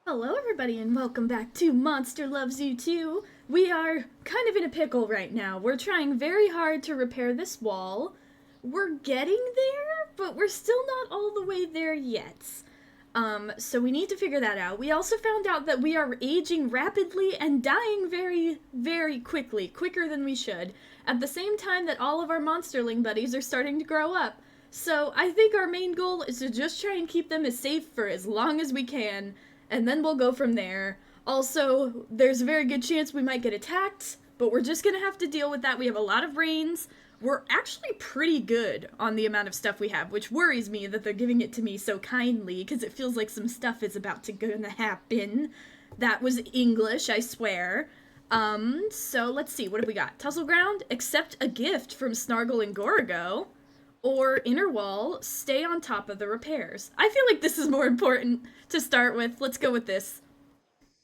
Hello everybody and welcome back to Monster Loves You Too. We are kind of in a pickle right now. We're trying very hard to repair this wall. We're getting there, but we're still not all the way there yet. So we need to figure that out. We also found out that we are aging rapidly and dying very, very quickly, quicker than we should, at the same time that all of our monsterling buddies are starting to grow up. So I think our main goal is to just try and keep them as safe for as long as we can, and then we'll go from there. Also, there's a very good chance we might get attacked, but we're just gonna have to deal with that. We have a lot of brains. We're actually pretty good on the amount of stuff we have, which worries me that they're giving it to me so kindly, because it feels like some stuff is about to gonna happen. That was English, I swear. So let's see, what have we got? Tussle Ground, accept a gift from Snargle and Gorigo. Or Inner Wall, stay on top of the repairs. I feel like this is more important to start with. Let's go with this.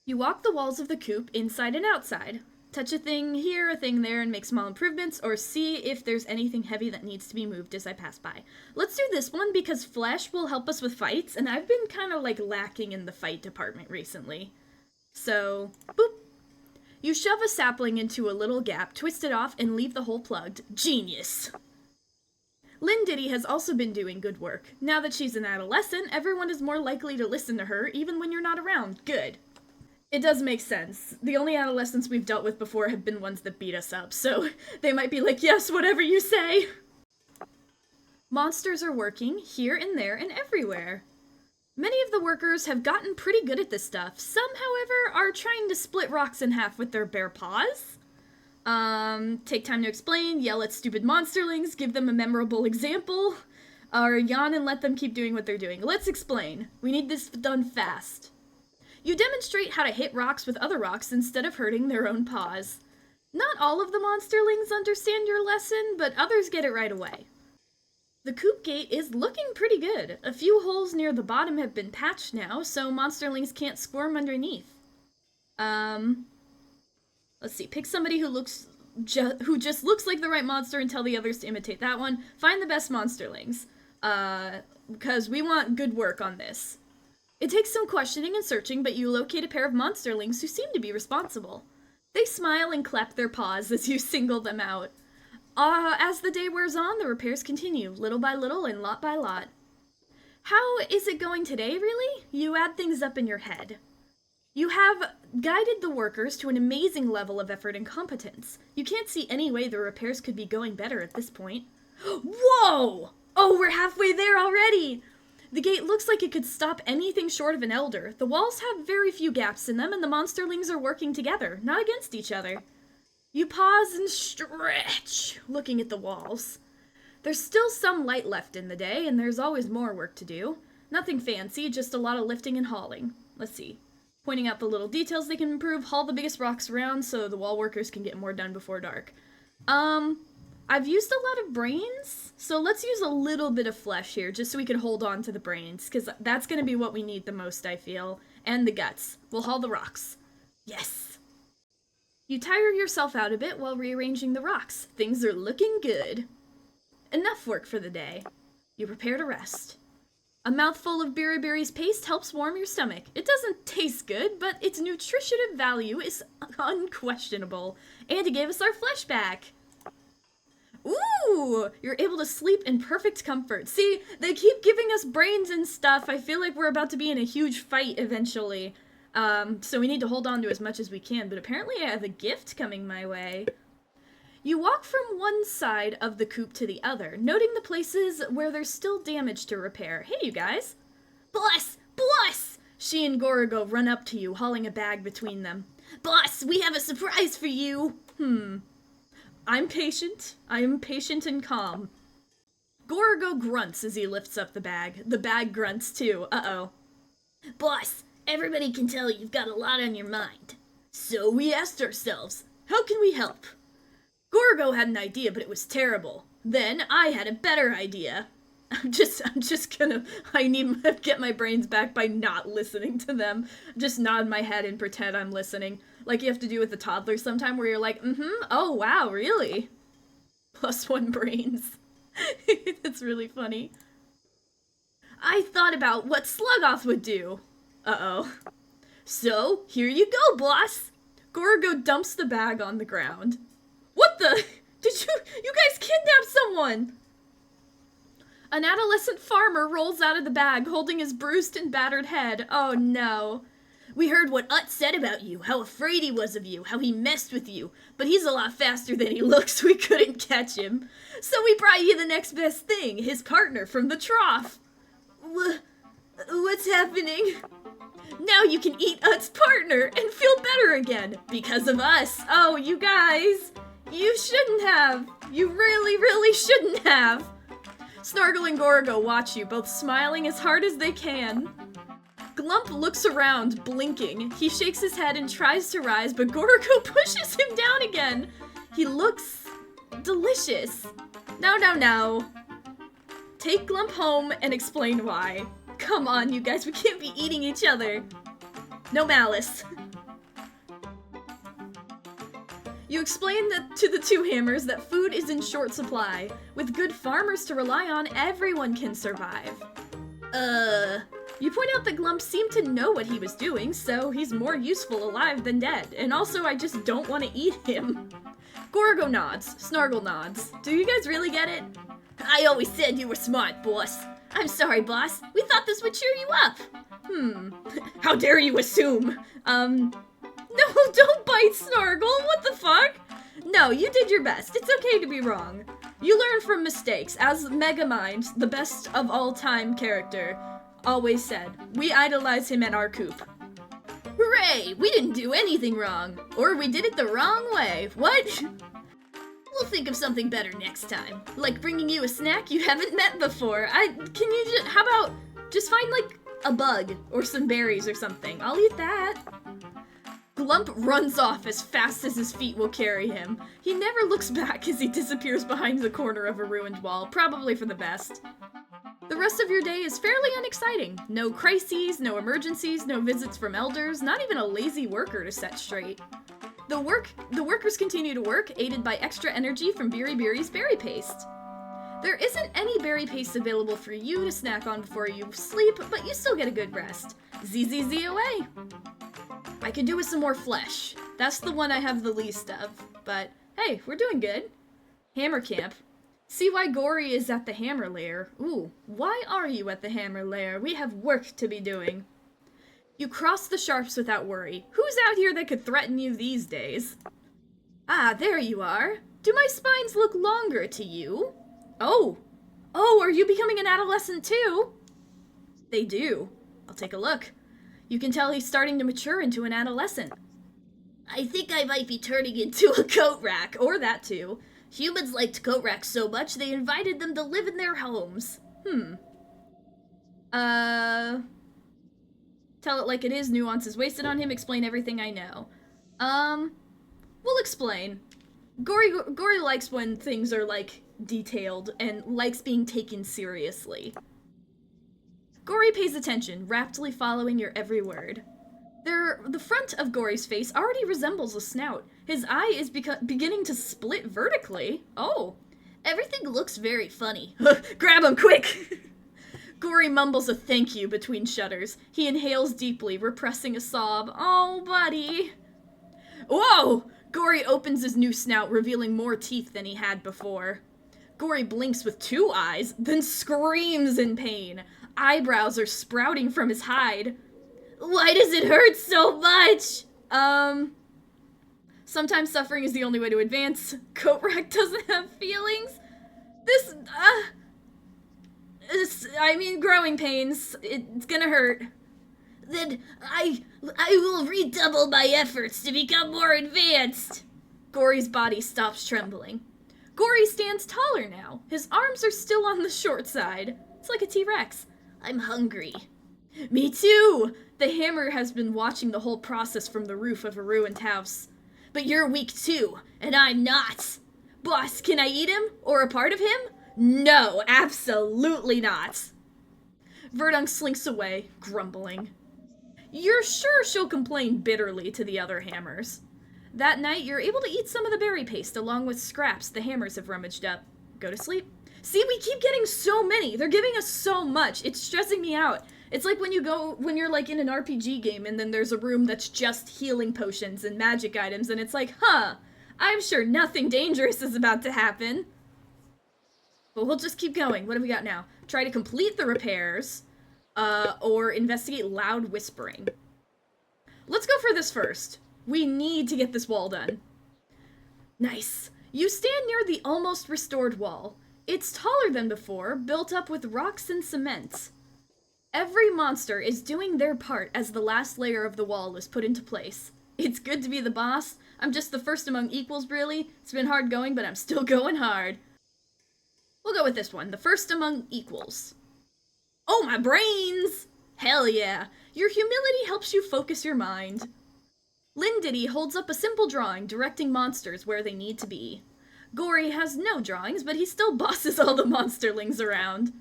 You walk the walls of the coop inside and outside. Touch a thing here, a thing there, and make small improvements, or see if there's anything heavy that needs to be moved as I pass by. Let's do this one because flesh will help us with fights, and I've been kind of like lacking in the fight department recently. So, boop. You shove a sapling into a little gap, twist it off, and leave the hole plugged. Genius! Lynn Diddy has also been doing good work. Now that she's an adolescent, everyone is more likely to listen to her, even when you're not around. Good. It does make sense. The only adolescents we've dealt with before have been ones that beat us up, so they might be like, yes, whatever you say. Monsters are working here and there and everywhere. Many of the workers have gotten pretty good at this stuff. Some, however, are trying to split rocks in half with their bare paws. Take time to explain, yell at stupid monsterlings, give them a memorable example, or yawn and let them keep doing what they're doing. Let's explain. We need this done fast. You demonstrate how to hit rocks with other rocks instead of hurting their own paws. Not all of the monsterlings understand your lesson, but others get it right away. The coop gate is looking pretty good. A few holes near the bottom have been patched now, so monsterlings can't squirm underneath. Let's see. Pick somebody who just looks like the right monster and tell the others to imitate that one. Find the best monsterlings. Because we want good work on this. It takes some questioning and searching, but you locate a pair of monsterlings who seem to be responsible. They smile and clap their paws as you single them out. As the day wears on, the repairs continue, little by little and lot by lot. How is it going today, really? You add things up in your head. You have guided the workers to an amazing level of effort and competence. You can't see any way the repairs could be going better at this point. Whoa! Oh, we're halfway there already! The gate looks like it could stop anything short of an elder. The walls have very few gaps in them, and the monsterlings are working together, not against each other. You pause and stretch, looking at the walls. There's still some light left in the day, and there's always more work to do. Nothing fancy, just a lot of lifting and hauling. Let's see. Pointing out the little details they can improve, haul the biggest rocks around so the wall workers can get more done before dark. I've used a lot of brains, so let's use a little bit of flesh here, just so we can hold on to the brains, because that's going to be what we need the most, I feel. And the guts. We'll haul the rocks. Yes! You tire yourself out a bit while rearranging the rocks. Things are looking good. Enough work for the day. You prepare to rest. A mouthful of Berryberry's paste helps warm your stomach. It doesn't taste good, but its nutritive value is unquestionable. And it gave us our flesh back. Ooh! You're able to sleep in perfect comfort. See, they keep giving us brains and stuff. I feel like we're about to be in a huge fight eventually. So we need to hold on to as much as we can, but apparently I have a gift coming my way. You walk from one side of the coop to the other, noting the places where there's still damage to repair. Hey, you guys. Boss! Boss! She and Gorigo run up to you, hauling a bag between them. Boss, we have a surprise for you! I'm patient. I am patient and calm. Gorigo grunts as he lifts up the bag. The bag grunts too. Uh-oh. Boss, everybody can tell you've got a lot on your mind. So we asked ourselves, how can we help? Gorigo had an idea, but it was terrible. Then I had a better idea. I need to get my brains back by not listening to them. Just nod my head and pretend I'm listening. Like you have to do with the toddlers sometime where you're like, oh wow, really? +1 brains. It's really funny. I thought about what Slugoth would do. Uh-oh. So, here you go, boss. Gorgo dumps the bag on the ground. What the? Did you guys kidnap someone? An adolescent farmer rolls out of the bag holding his bruised and battered head. Oh no. We heard what Ut said about you, how afraid he was of you, how he messed with you, but he's a lot faster than he looks, we couldn't catch him. So we brought you the next best thing, his partner from the trough. What's happening? Now you can eat Ut's partner and feel better again, because of us. Oh, you guys, you shouldn't have. You really, really shouldn't have. Snargle and Gorgo watch you, both smiling as hard as they can. Glump looks around, blinking. He shakes his head and tries to rise, but Gorgo pushes him down again. He looks delicious. No. Take Glump home and explain why. Come on, you guys, we can't be eating each other. No malice. You explain that to the two hammers that food is in short supply. With good farmers to rely on, everyone can survive. You point out that Glump seemed to know what he was doing, so he's more useful alive than dead. And also, I just don't want to eat him. Gorgo nods. Snargle nods. Do you guys really get it? I always said you were smart, boss. I'm sorry, boss. We thought this would cheer you up. How dare you assume? No, don't bite, Snargle. What the fuck? No, you did your best. It's okay to be wrong. You learn from mistakes. As Megamind, the best of all time character, always said, we idolize him at our coop. Hooray! We didn't do anything wrong. Or we did it the wrong way. What? We'll think of something better next time. Like bringing you a snack you haven't met before. How about just find like a bug or some berries or something. I'll eat that. Glump runs off as fast as his feet will carry him. He never looks back as he disappears behind the corner of a ruined wall, probably for the best. The rest of your day is fairly unexciting. No crises, no emergencies, no visits from elders, not even a lazy worker to set straight. The workers continue to work, aided by extra energy from Biri's berry paste. There isn't any berry paste available for you to snack on before you sleep, but you still get a good rest. ZZZ away! I could do with some more flesh. That's the one I have the least of, but hey, we're doing good. Hammer camp. See why Gory is at the hammer lair. Ooh, why are you at the hammer lair? We have work to be doing. You cross the sharps without worry. Who's out here that could threaten you these days? Ah, there you are. Do my spines look longer to you? Oh, are you becoming an adolescent too? They do. I'll take a look. You can tell he's starting to mature into an adolescent. I think I might be turning into a coat rack, or that too. Humans liked coat racks so much they invited them to live in their homes. Tell it like it is, nuances wasted on him, explain everything I know. We'll explain. Gory likes when things are, like, detailed, and likes being taken seriously. Gory pays attention, raptly following your every word. The front of Gory's face already resembles a snout. His eye is beginning to split vertically. Oh, everything looks very funny. Grab him, quick! Gory mumbles a thank you between shudders. He inhales deeply, repressing a sob. Oh, buddy. Whoa! Gory opens his new snout, revealing more teeth than he had before. Gory blinks with two eyes, then screams in pain. Eyebrows are sprouting from his hide. Why does it hurt so much? Sometimes suffering is the only way to advance. Coat rack doesn't have feelings. Growing pains. It's gonna hurt. Then I will redouble my efforts to become more advanced. Gory's body stops trembling. Gory stands taller now. His arms are still on the short side. It's like a T-Rex. I'm hungry. Me too! The hammer has been watching the whole process from the roof of a ruined house. But you're weak too, and I'm not. Boss, can I eat him? Or a part of him? No, absolutely not. Verdunk slinks away, grumbling. You're sure she'll complain bitterly to the other hammers. That night, you're able to eat some of the berry paste along with scraps the hammers have rummaged up. Go to sleep. See, we keep getting so many. They're giving us so much. It's stressing me out. It's like when you're like in an RPG game and then there's a room that's just healing potions and magic items and it's like, huh, I'm sure nothing dangerous is about to happen. But we'll just keep going. What do we got now? Try to complete the repairs, or investigate loud whispering. Let's go for this first. We need to get this wall done. Nice. You stand near the almost restored wall. It's taller than before, built up with rocks and cement. Every monster is doing their part as the last layer of the wall is put into place. It's good to be the boss. I'm just the first among equals, really. It's been hard going, but I'm still going hard. We'll go with this one, the first among equals. Oh, my brains! Hell yeah. Your humility helps you focus your mind. Lindity holds up a simple drawing directing monsters where they need to be. Gory has no drawings, but he still bosses all the monsterlings around.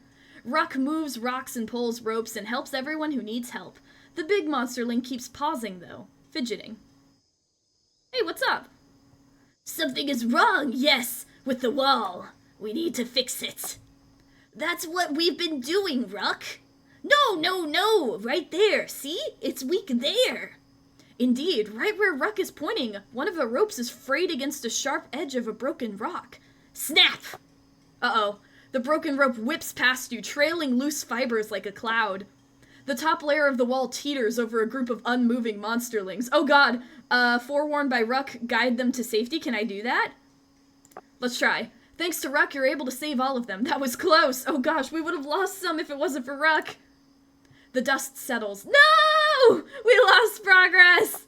Ruck moves rocks and pulls ropes and helps everyone who needs help. The big monsterling keeps pausing, though, fidgeting. Hey, what's up? Something is wrong, yes, with the wall. We need to fix it. That's what we've been doing, Ruck. No, right there, see? It's weak there. Indeed, right where Ruck is pointing, one of the ropes is frayed against the sharp edge of a broken rock. Snap! Uh-oh. The broken rope whips past you, trailing loose fibers like a cloud. The top layer of the wall teeters over a group of unmoving monsterlings. Oh god, forewarned by Ruck, guide them to safety. Can I do that? Let's try. Thanks to Ruck, you're able to save all of them. That was close. Oh gosh, we would have lost some if it wasn't for Ruck. The dust settles. No! We lost progress!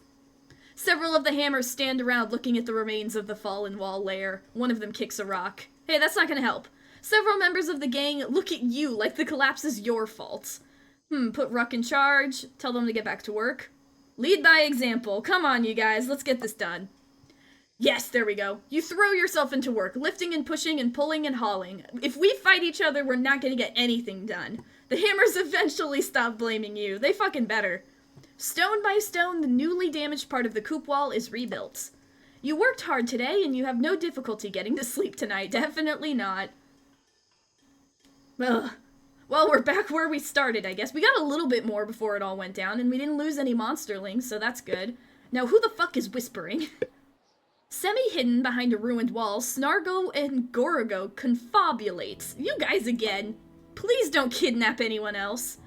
Several of the hammers stand around looking at the remains of the fallen wall layer. One of them kicks a rock. Hey, that's not gonna help. Several members of the gang look at you like the collapse is your fault. Put Ruck in charge. Tell them to get back to work. Lead by example. Come on, you guys. Let's get this done. Yes, there we go. You throw yourself into work, lifting and pushing and pulling and hauling. If we fight each other, we're not gonna get anything done. The hammers eventually stop blaming you. They fucking better. Stone by stone, the newly damaged part of the coop wall is rebuilt. You worked hard today, and you have no difficulty getting to sleep tonight. Definitely not. Ugh. Well, we're back where we started, I guess. We got a little bit more before it all went down, and we didn't lose any monsterlings, so that's good. Now, who the fuck is whispering? Semi-hidden behind a ruined wall, Snargo and Gorogo confabulate. You guys again. Please don't kidnap anyone else.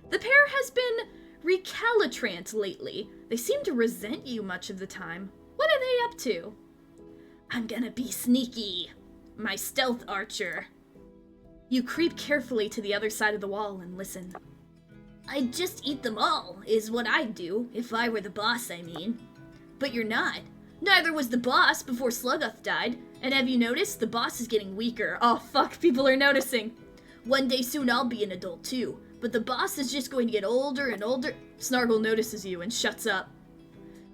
The pair has been recalcitrant lately. They seem to resent you much of the time. What are they up to? I'm gonna be sneaky. My stealth archer. You creep carefully to the other side of the wall and listen. I'd just eat them all, is what I'd do, if I were the boss, I mean. But you're not. Neither was the boss before Sluggoth died, and have you noticed? The boss is getting weaker. Oh fuck, people are noticing. One day soon I'll be an adult too, but the boss is just going to get older and older. Snargle notices you and shuts up.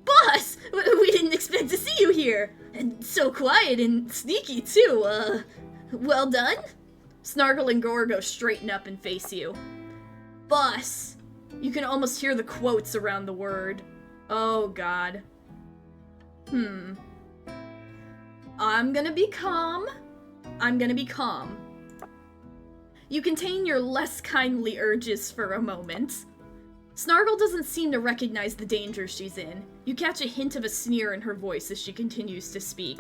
Boss! We didn't expect to see you here! And so quiet and sneaky too, well done? Snargle and Gorgo straighten up and face you. Boss. You can almost hear the quotes around the word. Oh god. I'm gonna be calm. I'm gonna be calm. You contain your less kindly urges for a moment. Snargle doesn't seem to recognize the danger she's in. You catch a hint of a sneer in her voice as she continues to speak.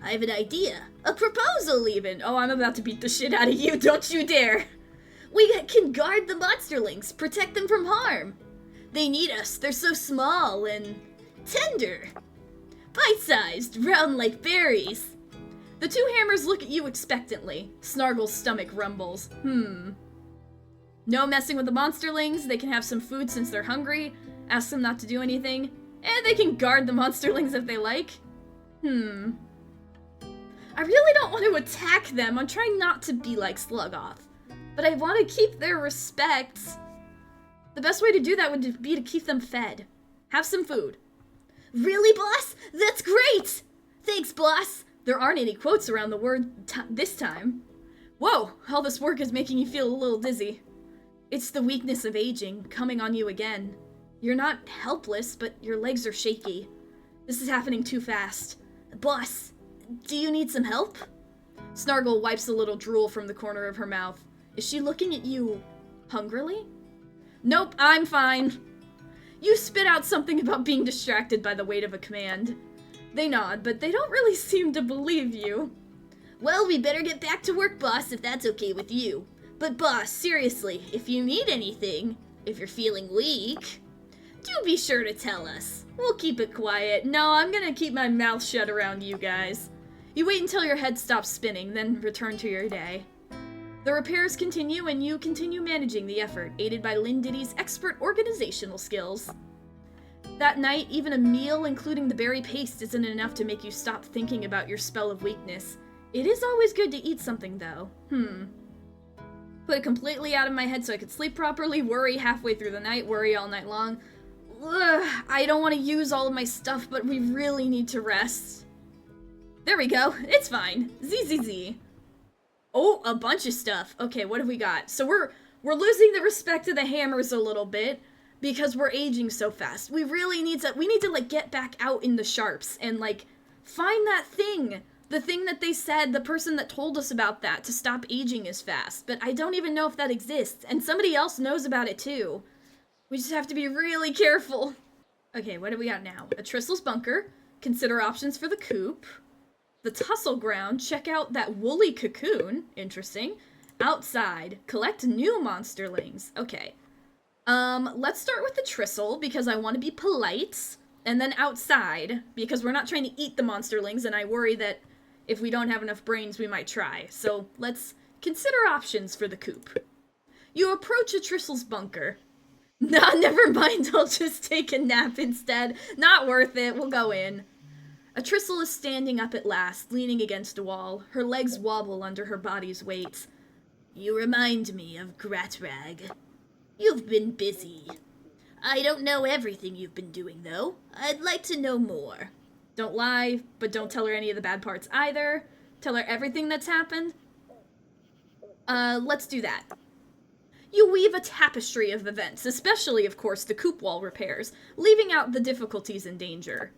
I have an idea. A proposal, even. Oh, I'm about to beat the shit out of you. Don't you dare. We can guard the monsterlings, protect them from harm. They need us. They're so small and tender. Bite-sized, round like berries. The two hammers look at you expectantly. Snargle's stomach rumbles. No messing with the monsterlings. They can have some food since they're hungry. Ask them not to do anything. And they can guard the monsterlings if they like. I really don't want to attack them. I'm trying not to be like Sluggoth. But I want to keep their respect. The best way to do that would be to keep them fed. Have some food. Really, boss? That's great! Thanks, boss. There aren't any quotes around the word this time. Whoa, all this work is making you feel a little dizzy. It's the weakness of aging coming on you again. You're not helpless, but your legs are shaky. This is happening too fast. Boss, do you need some help? Snargle wipes a little drool from the corner of her mouth. Is she looking at you hungrily? Nope, I'm fine. You spit out something about being distracted by the weight of a command. They nod, but they don't really seem to believe you. Well, we better get back to work, boss, if that's okay with you. But boss, seriously, if you need anything, if you're feeling weak, do be sure to tell us. We'll keep it quiet. No, I'm gonna keep my mouth shut around you guys. You wait until your head stops spinning, then return to your day. The repairs continue, and you continue managing the effort, aided by Lynn Diddy's expert organizational skills. That night, even a meal including the berry paste isn't enough to make you stop thinking about your spell of weakness. It is always good to eat something, though. Put it completely out of my head so I could sleep properly, worry halfway through the night, worry all night long. Ugh, I don't want to use all of my stuff, but we really need to rest. There we go. It's fine. ZZZ. Oh, a bunch of stuff. Okay, what have we got? So we're losing the respect of the hammers a little bit because we're aging so fast. We really need to like get back out in the sharps and like find that thing. The thing that they said, the person that told us about that to stop aging as fast. But I don't even know if that exists, and somebody else knows about it too. We just have to be really careful. Okay, what do we got now? A Tristle's bunker. Consider options for the coop. The tussle ground. Check out that woolly cocoon. Interesting. Outside. Collect new monsterlings. Okay. Let's start with the Tristle, because I want to be polite. And then outside, because we're not trying to eat the monsterlings, and I worry that if we don't have enough brains, we might try. So let's consider options for the coop. You approach a Tristle's bunker. Nah, never mind, I'll just take a nap instead. Not worth it, we'll go in. A Tristle is standing up at last, leaning against a wall. Her legs wobble under her body's weight. You remind me of Gratrag. You've been busy. I don't know everything you've been doing, though. I'd like to know more. Don't lie, but don't tell her any of the bad parts either. Tell her everything that's happened. Let's do that. You weave a tapestry of events, especially, of course, the coop wall repairs, leaving out the difficulties and danger.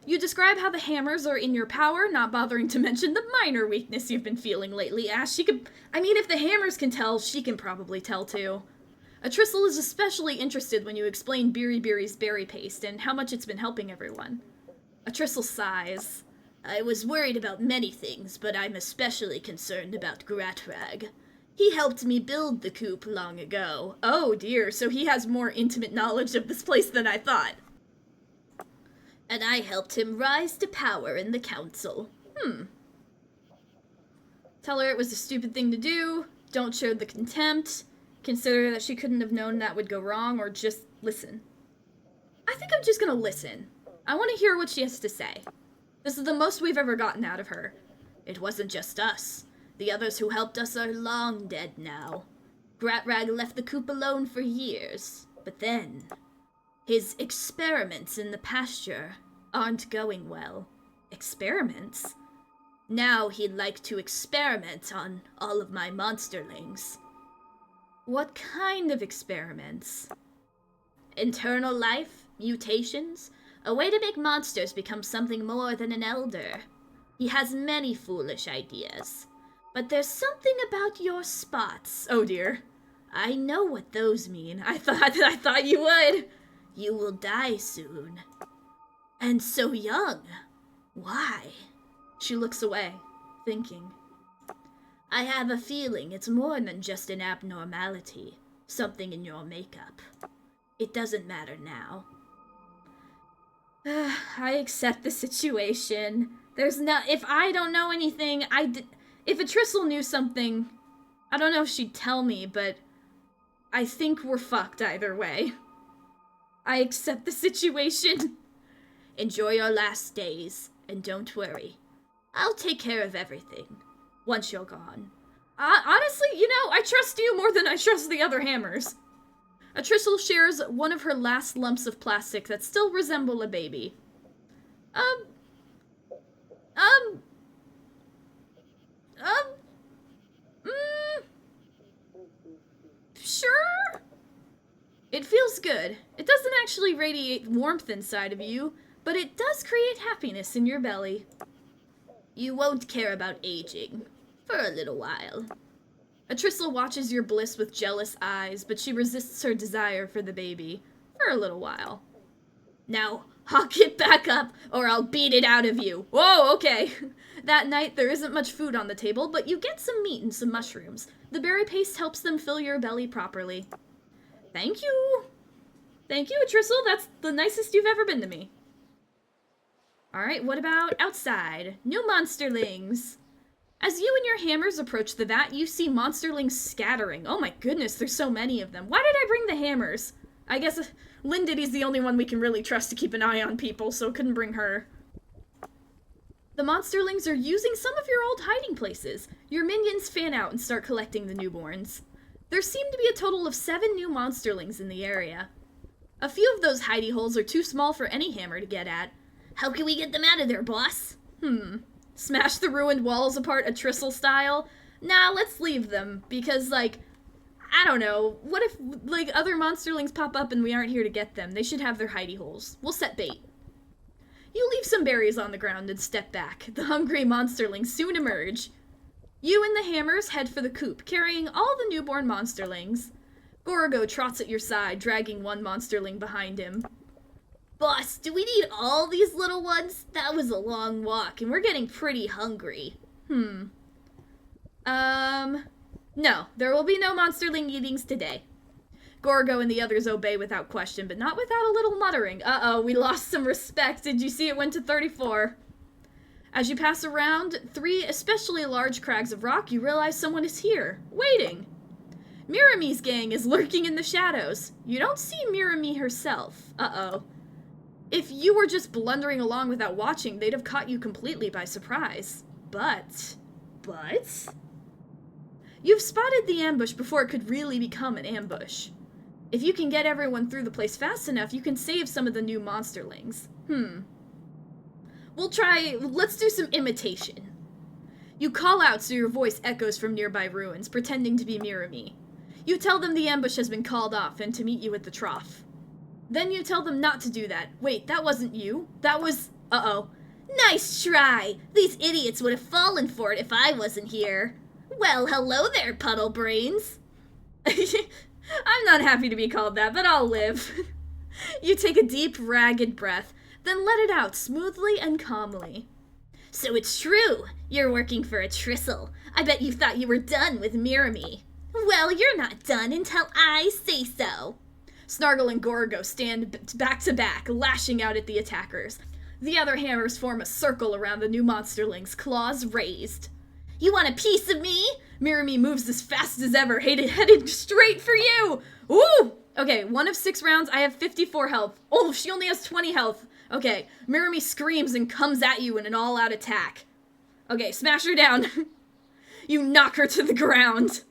You describe how the hammers are in your power, not bothering to mention the minor weakness you've been feeling lately, as if the hammers can tell, she can probably tell too. A Tristle is especially interested when you explain Biri's berry paste and how much it's been helping everyone. A Tristle sighs. I was worried about many things, but I'm especially concerned about Gratrag. He helped me build the coop long ago. Oh dear, so he has more intimate knowledge of this place than I thought. And I helped him rise to power in the council. Tell her it was a stupid thing to do. Don't show the contempt. Consider that she couldn't have known that would go wrong, or just listen. I think I'm just gonna listen. I want to hear what she has to say. This is the most we've ever gotten out of her. It wasn't just us. The others who helped us are long dead now. Gratrag left the coop alone for years, but then his experiments in the pasture aren't going well. Experiments? Now he'd like to experiment on all of my monsterlings. What kind of experiments? Internal life? Mutations? A way to make monsters become something more than an elder. He has many foolish ideas. But there's something about your spots. Oh dear. I know what those mean. I thought you would. You will die soon. And so young. Why? She looks away, thinking. I have a feeling it's more than just an abnormality. Something in your makeup. It doesn't matter now. I accept the situation. If I don't know anything, if a Tristle knew something, I don't know if she'd tell me, but I think we're fucked either way. I accept the situation. Enjoy your last days, and don't worry. I'll take care of everything, once you're gone. Honestly, I trust you more than I trust the other hammers. A Tristle shares one of her last lumps of plastic that still resemble a baby. Sure? It feels good. It doesn't actually radiate warmth inside of you, but it does create happiness in your belly. You won't care about aging, for a little while. Atrissel watches your bliss with jealous eyes, but she resists her desire for the baby. For a little while. Now, hawk it back up, or I'll beat it out of you. Whoa, okay. That night, there isn't much food on the table, but you get some meat and some mushrooms. The berry paste helps them fill your belly properly. Thank you. Thank you, Atrissel. That's the nicest you've ever been to me. Alright, what about outside? New monsterlings. As you and your hammers approach the vat, you see monsterlings scattering. Oh my goodness, there's so many of them. Why did I bring the hammers? I guess Lindity's the only one we can really trust to keep an eye on people, so couldn't bring her. The monsterlings are using some of your old hiding places. Your minions fan out and start collecting the newborns. There seem to be a total of 7 new monsterlings in the area. A few of those hidey holes are too small for any hammer to get at. How can we get them out of there, boss? Smash the ruined walls apart Atrissel style? Nah, let's leave them, because, like, I don't know, what if, like, other monsterlings pop up and we aren't here to get them? They should have their hidey holes. We'll set bait. You leave some berries on the ground and step back. The hungry monsterlings soon emerge. You and the hammers head for the coop, carrying all the newborn monsterlings. Gorgo trots at your side, dragging one monsterling behind him. Boss, do we need all these little ones? That was a long walk, and we're getting pretty hungry. No, there will be no monsterling eatings today. Gorgo and the others obey without question, but not without a little muttering. Uh-oh, we lost some respect. Did you see it went to 34? As you pass around 3 especially large crags of rock, you realize someone is here, waiting. Mirami's gang is lurking in the shadows. You don't see Mirami herself. Uh-oh. If you were just blundering along without watching, they'd have caught you completely by surprise. But? You've spotted the ambush before it could really become an ambush. If you can get everyone through the place fast enough, you can save some of the new monsterlings. Let's do some imitation. You call out so your voice echoes from nearby ruins, pretending to be Mirami. You tell them the ambush has been called off and to meet you at the trough. Then you tell them not to do that. Wait, that wasn't you. That was... Uh-oh. Nice try! These idiots would have fallen for it if I wasn't here. Well, hello there, puddle brains. I'm not happy to be called that, but I'll live. You take a deep, ragged breath, then let it out smoothly and calmly. So it's true. You're working for Atrissel. I bet you thought you were done with Mirami. Well, you're not done until I say so. Snargle and Gorgo stand back to back, lashing out at the attackers. The other hammers form a circle around the new monsterlings, claws raised. You want a piece of me? Mirami moves as fast as ever, headed straight for you! Ooh! Okay, 1 of 6 rounds, I have 54 health. Oh, she only has 20 health. Okay, Mirami screams and comes at you in an all-out attack. Okay, smash her down. You knock her to the ground.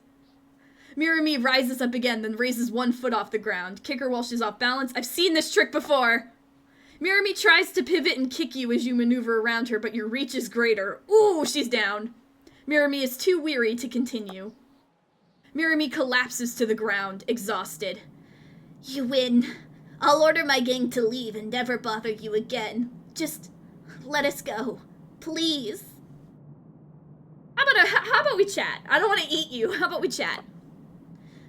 Mirami rises up again, then raises 1 foot off the ground. Kick her while she's off balance. I've seen this trick before. Mirami tries to pivot and kick you as you maneuver around her, but your reach is greater. Ooh, she's down. Mirami is too weary to continue. Mirami collapses to the ground, exhausted. You win. I'll order my gang to leave and never bother you again. Just let us go, please. How about we chat? I don't want to eat you. How about we chat?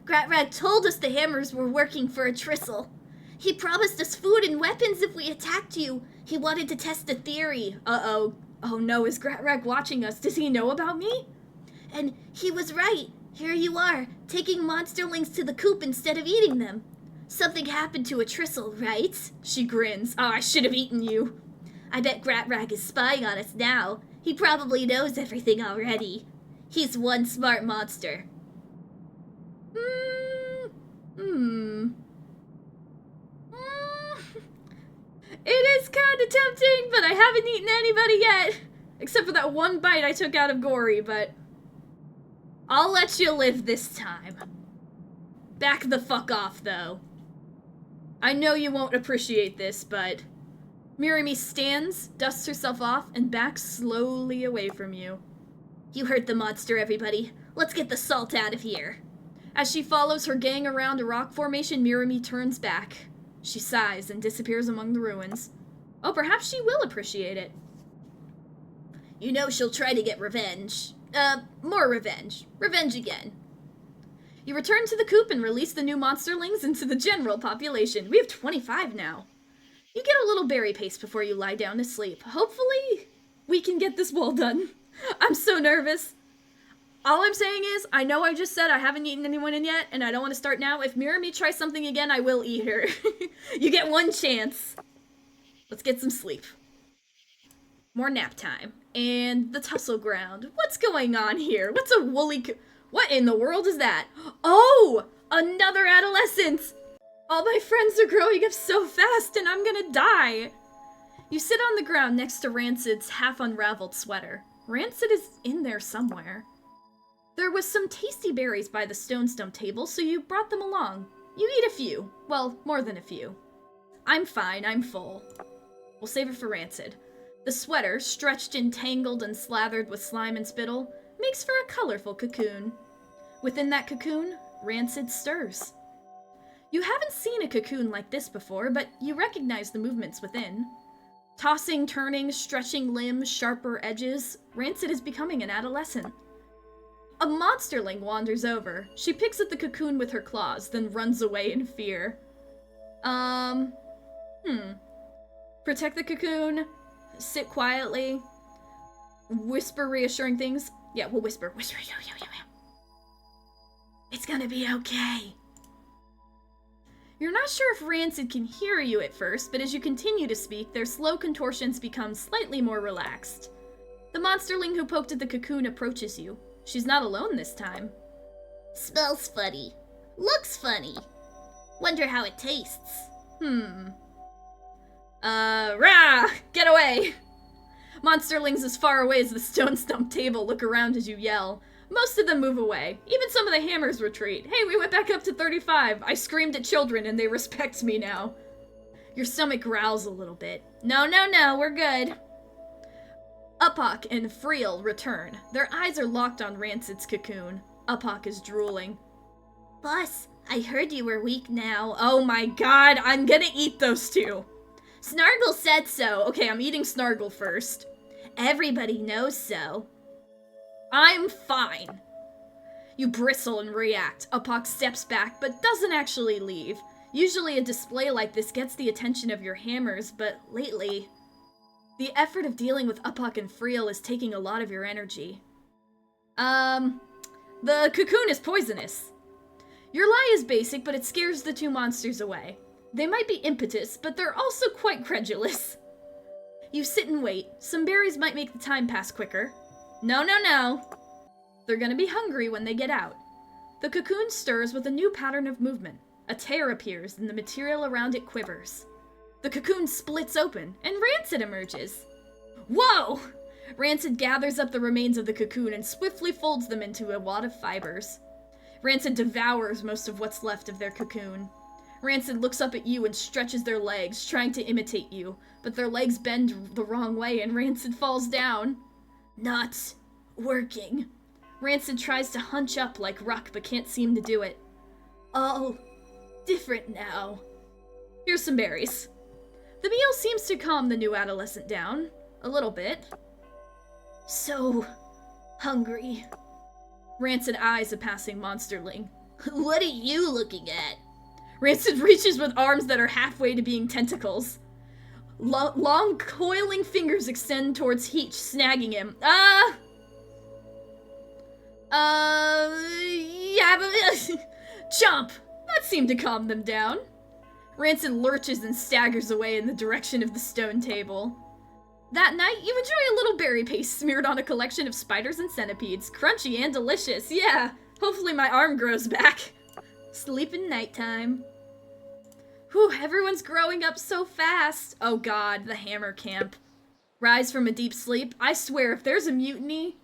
Gratrag told us the hammers were working for Atrissel. He promised us food and weapons if we attacked you. He wanted to test a theory. Uh-oh. Oh no, is Gratrag watching us? Does he know about me? And he was right. Here you are, taking monsterlings to the coop instead of eating them. Something happened to Atrissel, right? She grins. Oh, I should have eaten you. I bet Gratrag is spying on us now. He probably knows everything already. He's one smart monster. It is kind of tempting, but I haven't eaten anybody yet. Except for that 1 bite I took out of Gory, but... I'll let you live this time. Back the fuck off, though. I know you won't appreciate this, but... Mirami stands, dusts herself off, and backs slowly away from you. You heard the monster, everybody. Let's get the salt out of here. As she follows her gang around a rock formation, Mirami turns back. She sighs and disappears among the ruins. Oh, perhaps she will appreciate it. You know she'll try to get revenge. More revenge. Revenge again. You return to the coop and release the new monsterlings into the general population. We have 25 now. You get a little berry paste before you lie down to sleep. Hopefully, we can get this wall done. I'm so nervous. All I'm saying is, I know I just said I haven't eaten anyone in yet, and I don't want to start now. If Mirami tries something again, I will eat her. You get one chance. Let's get some sleep. More nap time. And the tussle ground. What's going on here? What's a woolly... What in the world is that? Oh! Another adolescent! All my friends are growing up so fast and I'm gonna die. You sit on the ground next to Rancid's half-unraveled sweater. Rancid is in there somewhere. There was some tasty berries by the stone stump table, so you brought them along. You eat a few. Well, more than a few. I'm fine, I'm full. We'll save it for Rancid. The sweater, stretched and tangled and slathered with slime and spittle, makes for a colorful cocoon. Within that cocoon, Rancid stirs. You haven't seen a cocoon like this before, but you recognize the movements within. Tossing, turning, stretching limbs, sharper edges, Rancid is becoming an adolescent. A monsterling wanders over. She picks at the cocoon with her claws, then runs away in fear. Protect the cocoon. Sit quietly. Whisper reassuring things. Yeah, we'll whisper. Whisper. It's gonna be okay. You're not sure if Rancid can hear you at first, but as you continue to speak, their slow contortions become slightly more relaxed. The monsterling who poked at the cocoon approaches you. She's not alone this time. Smells funny. Looks funny. Wonder how it tastes. Rah! Get away! Monsterlings as far away as the stone stump table look around as you yell. Most of them move away. Even some of the hammers retreat. Hey, we went back up to 35. I screamed at children and they respect me now. Your stomach growls a little bit. No, we're good. Upok and Friel return. Their eyes are locked on Rancid's cocoon. Upok is drooling. Boss, I heard you were weak now. Oh my god, I'm gonna eat those two. Snargle said so. Okay, I'm eating Snargle first. Everybody knows so. I'm fine. You bristle and react. Upok steps back, but doesn't actually leave. Usually a display like this gets the attention of your hammers, but lately, the effort of dealing with Upok and Friel is taking a lot of your energy. The cocoon is poisonous. Your lie is basic, but it scares the two monsters away. They might be impetus, but they're also quite credulous. You sit and wait. Some berries might make the time pass quicker. No. They're gonna be hungry when they get out. The cocoon stirs with a new pattern of movement. A tear appears and the material around it quivers. The cocoon splits open and Rancid emerges. Whoa! Rancid gathers up the remains of the cocoon and swiftly folds them into a wad of fibers. Rancid devours most of what's left of their cocoon. Rancid looks up at you and stretches their legs, trying to imitate you, but their legs bend the wrong way and Rancid falls down. Not working. Rancid tries to hunch up like Ruck, but can't seem to do it. All different now. Here's some berries. The meal seems to calm the new adolescent down. A little bit. So hungry. Rancid eyes a passing monsterling. What are you looking at? Rancid reaches with arms that are halfway to being tentacles. Long, coiling fingers extend towards Heech, snagging him. Yeah, but... Jump! That seemed to calm them down. Rancid lurches and staggers away in the direction of the stone table. That night, you enjoy a little berry paste smeared on a collection of spiders and centipedes. Crunchy and delicious, yeah. Hopefully my arm grows back. Sleeping nighttime. Whew, everyone's growing up so fast. Oh god, the hammer camp. Rise from a deep sleep. I swear, if there's a mutiny,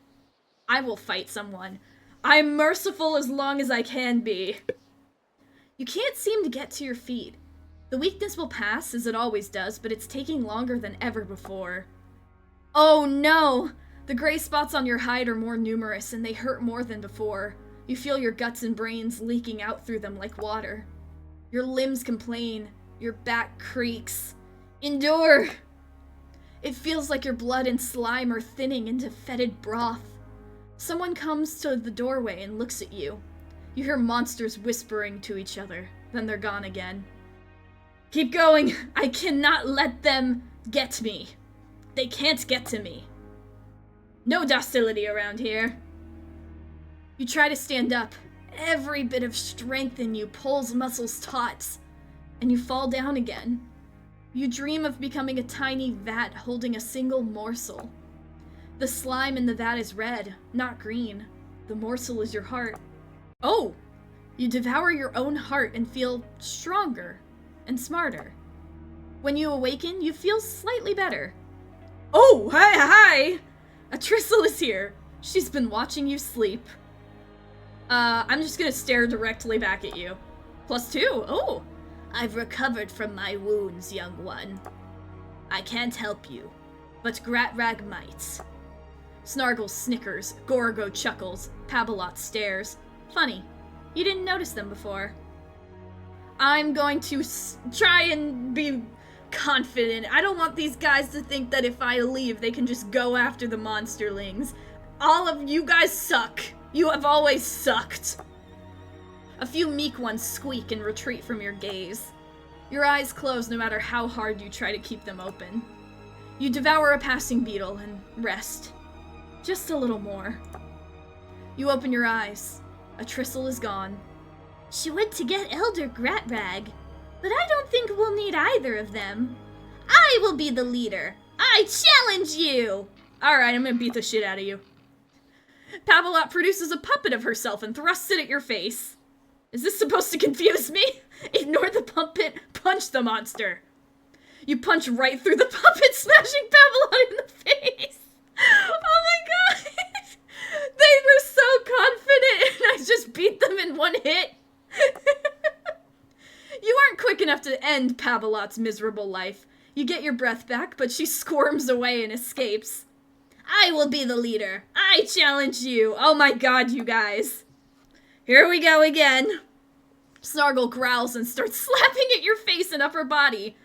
I will fight someone. I'm merciful as long as I can be. You can't seem to get to your feet. The weakness will pass, as it always does, but it's taking longer than ever before. Oh no! The gray spots on your hide are more numerous, and they hurt more than before. You feel your guts and brains leaking out through them like water. Your limbs complain. Your back creaks. Endure! It feels like your blood and slime are thinning into fetid broth. Someone comes to the doorway and looks at you. You hear monsters whispering to each other, then they're gone again. Keep going! I cannot let them get me. They can't get to me. No docility around here. You try to stand up. Every bit of strength in you pulls muscles taut, and you fall down again. You dream of becoming a tiny vat holding a single morsel. The slime in the vat is red, not green. The morsel is your heart. Oh! You devour your own heart and feel stronger and smarter. When you awaken, you feel slightly better. Oh, hi! A Tristle is here. She's been watching you sleep. I'm just gonna stare directly back at you. +2, oh! I've recovered from my wounds, young one. I can't help you, but Gratrag might. Snargle snickers, Gorgo chuckles, Pabalot stares. Funny, you didn't notice them before. I'm going to try and be confident. I don't want these guys to think that if I leave, they can just go after the monsterlings. All of you guys suck. You have always sucked. A few meek ones squeak and retreat from your gaze. Your eyes close no matter how hard you try to keep them open. You devour a passing beetle and rest. Just a little more. You open your eyes. A Tristle is gone. She went to get Elder Gratrag, but I don't think we'll need either of them. I will be the leader. I challenge you! Alright, I'm gonna beat the shit out of you. Pabalot produces a puppet of herself and thrusts it at your face. Is this supposed to confuse me? Ignore the puppet, punch the monster. You punch right through the puppet, smashing Pabalot in the face. Oh my god! They were so confident and I just beat them in one hit. You aren't quick enough to end Pabalot's miserable life. You get your breath back, but she squirms away and escapes. I will be the leader. I challenge you. Oh my god, you guys. Here we go again. Snargle growls and starts slapping at your face and upper body.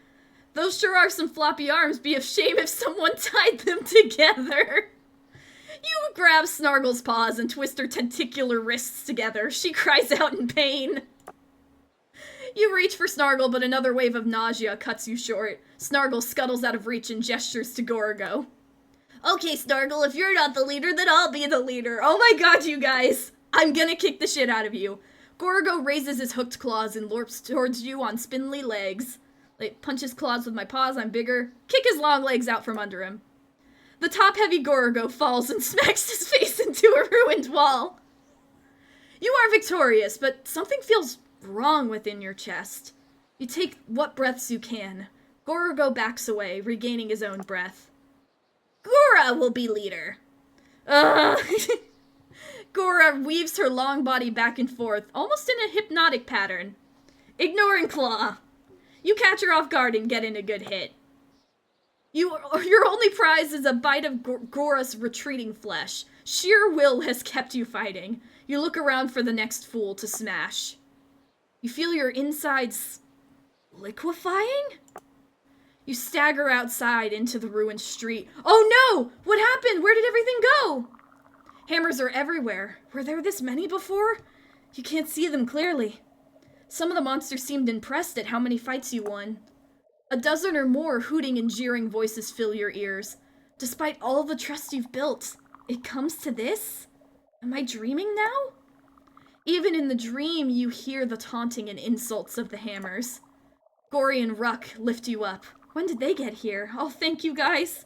Those sure are some floppy arms. Be a shame if someone tied them together. You grab Snargle's paws and twist her tentacular wrists together. She cries out in pain. You reach for Snargle, but another wave of nausea cuts you short. Snargle scuttles out of reach and gestures to Gorgo. Okay, Snargle, if you're not the leader, then I'll be the leader. Oh my god, you guys! I'm gonna kick the shit out of you. Gorgo raises his hooked claws and lorps towards you on spindly legs. Like, punch his claws with my paws, I'm bigger. Kick his long legs out from under him. The top-heavy Gorgo falls and smacks his face into a ruined wall. You are victorious, but something feels wrong within your chest. You take what breaths you can. Gorgo backs away, regaining his own breath. Gora will be leader. Gora weaves her long body back and forth, almost in a hypnotic pattern. Ignoring Claw. You catch her off guard and get in a good hit. Your only prize is a bite of Gora's retreating flesh. Sheer will has kept you fighting. You look around for the next fool to smash. You feel your insides liquefying? You stagger outside into the ruined street. Oh no! What happened? Where did everything go? Hammers are everywhere. Were there this many before? You can't see them clearly. Some of the monsters seemed impressed at how many fights you won. A dozen or more hooting and jeering voices fill your ears. Despite all the trust you've built, it comes to this? Am I dreaming now? Even in the dream, you hear the taunting and insults of the hammers. Gory and Ruck lift you up. When did they get here? Oh, thank you guys.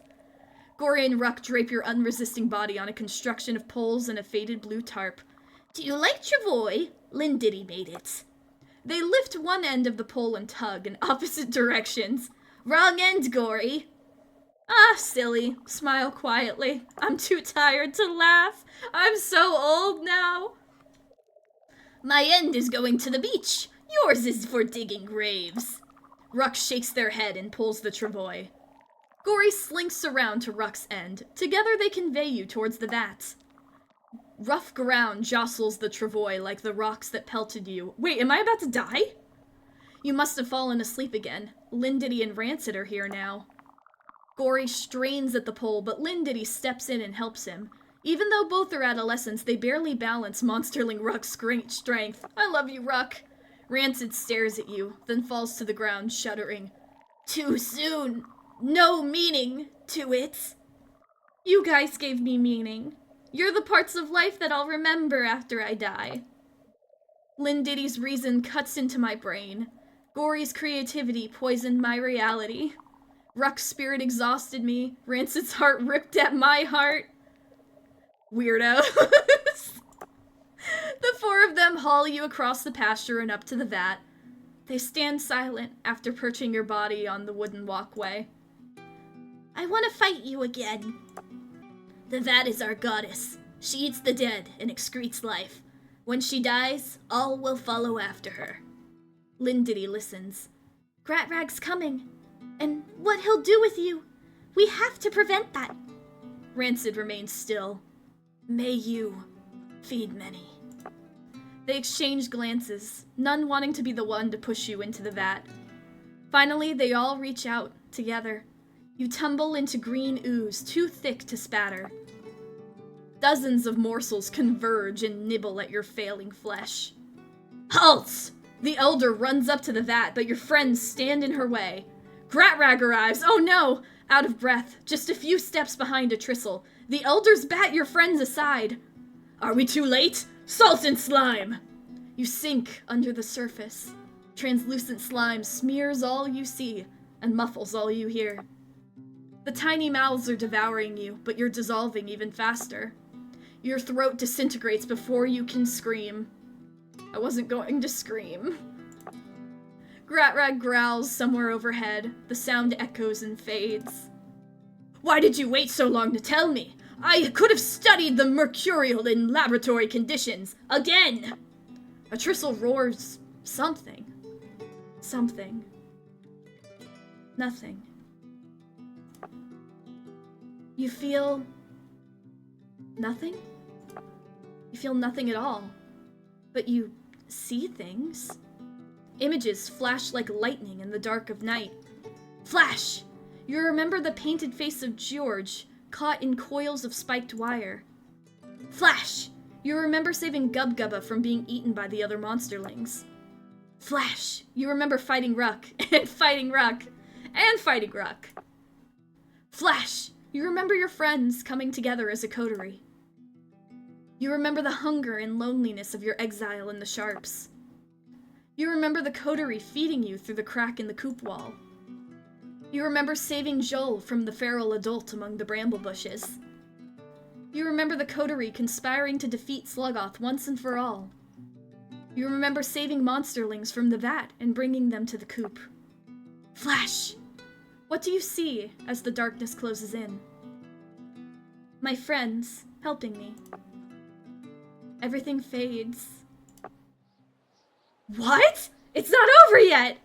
Gory and Ruck drape your unresisting body on a construction of poles and a faded blue tarp. Do you like Travoy? Lindiddy made it. They lift one end of the pole and tug in opposite directions. Wrong end, Gory. Ah, silly. Smile quietly. I'm too tired to laugh. I'm so old now. My end is going to the beach. Yours is for digging graves. Ruck shakes their head and pulls the travois. Gory slinks around to Ruck's end. Together they convey you towards the vats. Rough ground jostles the travois like the rocks that pelted you. Wait, am I about to die? You must have fallen asleep again. Lindiddy and Rancid are here now. Gory strains at the pole, but Lindiddy steps in and helps him. Even though both are adolescents, they barely balance Monsterling Ruck's great strength. I love you, Ruck. Rancid stares at you, then falls to the ground, shuddering. Too soon. No meaning to it. You guys gave me meaning. You're the parts of life that I'll remember after I die. Lynn Diddy's reason cuts into my brain. Gory's creativity poisoned my reality. Ruck's spirit exhausted me. Rancid's heart ripped at my heart. Weirdos. The four of them haul you across the pasture and up to the vat. They stand silent after perching your body on the wooden walkway. I want to fight you again. The vat is our goddess. She eats the dead and excretes life. When she dies, all will follow after her. Lindity listens. Gratrag's coming. And what he'll do with you. We have to prevent that. Rancid remains still. May you feed many. They exchange glances, none wanting to be the one to push you into the vat. Finally, they all reach out, together. You tumble into green ooze, too thick to spatter. Dozens of morsels converge and nibble at your failing flesh. Halt! The elder runs up to the vat, but your friends stand in her way. Gratrag arrives. Oh no! Out of breath, just a few steps behind a tristle. The elders bat your friends aside. Are we too late? Salt and slime! You sink under the surface. Translucent slime smears all you see and muffles all you hear. The tiny mouths are devouring you, but you're dissolving even faster. Your throat disintegrates before you can scream. I wasn't going to scream. Gratrag growls somewhere overhead. The sound echoes and fades. Why did you wait so long to tell me? I could have studied the mercurial in laboratory conditions. Again! A tristle roars something. Something. Nothing. You feel nothing? You feel nothing at all. But you see things. Images flash like lightning in the dark of night. Flash! You remember the painted face of George, caught in coils of spiked wire. Flash! You remember saving Gubgubba from being eaten by the other monsterlings. Flash! You remember fighting Ruck, and fighting Ruck, and fighting Ruck. Flash! You remember your friends coming together as a coterie. You remember the hunger and loneliness of your exile in the Sharps. You remember the coterie feeding you through the crack in the coop wall. You remember saving Joel from the feral adult among the bramble bushes. You remember the coterie conspiring to defeat Sluggoth once and for all. You remember saving monsterlings from the vat and bringing them to the coop. Flash! What do you see as the darkness closes in? My friends helping me. Everything fades. What? It's not over yet!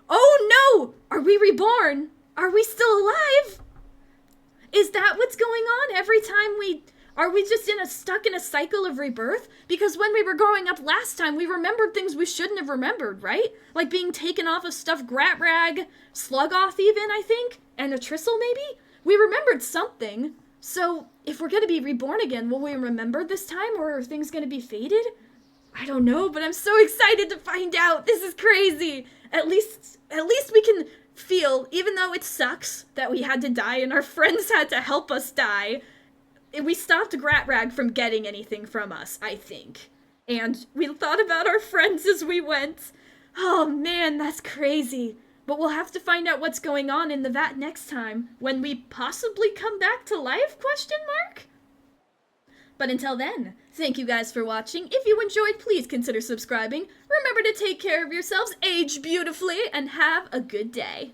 Oh no! Are we reborn? Are we still alive? Is that what's going on every time we... Are we just stuck in a cycle of rebirth? Because when we were growing up last time, we remembered things we shouldn't have remembered, right? Like being taken off of stuffed Gratrag, Sluggoth even, I think, and a Tristle maybe? We remembered something. So, if we're gonna be reborn again, will we remember this time, or are things gonna be faded? I don't know, but I'm so excited to find out. This is crazy. At least we can feel, even though it sucks that we had to die and our friends had to help us die, we stopped Gratrag from getting anything from us, I think. And we thought about our friends as we went. Oh man, that's crazy. But we'll have to find out what's going on in the vat next time, when we possibly come back to life, question mark? But until then, thank you guys for watching. If you enjoyed, please consider subscribing. Remember to take care of yourselves, age beautifully, and have a good day.